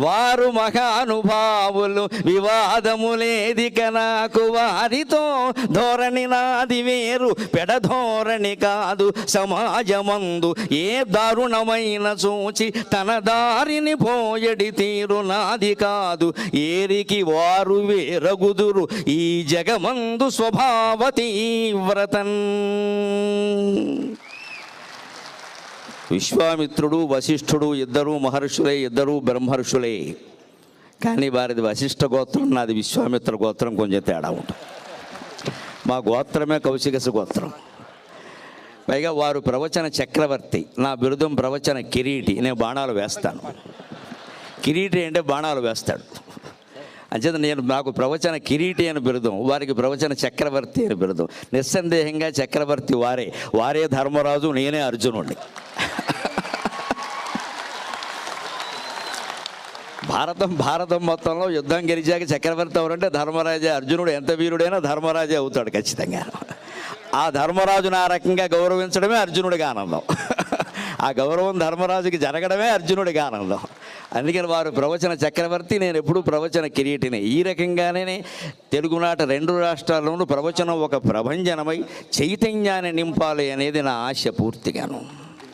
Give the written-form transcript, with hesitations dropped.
వారు మహానుభావులు వివాదములేదిక నాకు వారితో ధోరణి నాది వేరు పెడధోరణి కాదు సమాజమందు ఏ దారుణమైన చూచి తన దారిని పోయడి తీరు నాది కాదు ఏరికి వారు వేరగుదురు ఈ జగమందు స్వభావతి వ్రతన్. విశ్వామిత్రుడు వశిష్ఠుడు ఇద్దరు మహర్షులే, ఇద్దరు బ్రహ్మర్షులే. కానీ వారిది వశిష్ఠ గోత్రం, నాది విశ్వామిత్ర గోత్రం, కొంచెం తేడా ఉంటుంది. మా గోత్రమే కౌశికస గోత్రం. పైగా వారు ప్రవచన చక్రవర్తి, నా బిరుదం ప్రవచన కిరీటి. నేను బాణాలు వేస్తాను. కిరీటి అంటే బాణాలు వేస్తాడు. అంచేత నాకు ప్రవచన కిరీటి అని బిరుదం, వారికి ప్రవచన చక్రవర్తి అని బిరుదం. నిస్సందేహంగా చక్రవర్తి వారే ధర్మరాజు, నేనే అర్జునుడిని. భారతం మొత్తంలో యుద్ధం గెలిచాక చక్రవర్తి ఎవరంటే ధర్మరాజే. అర్జునుడు ఎంత వీరుడైనా ధర్మరాజే అవుతాడు ఖచ్చితంగా. ఆ ధర్మరాజును ఆ రకంగా గౌరవించడమే అర్జునుడికి ఆనందం. ఆ గౌరవం ధర్మరాజుకి జరగడమే అర్జునుడికి ఆనందం. అందుకని వారు ప్రవచన చక్రవర్తి, నేను ఎప్పుడూ ప్రవచన కిరీటిని. ఈ రకంగానే తెలుగునాట 2 రాష్ట్రాల్లోనూ ప్రవచనం ఒక ప్రభంజనమై చైతన్యాన్ని నింపాలి అనేది నా ఆశ పూర్తిగాను.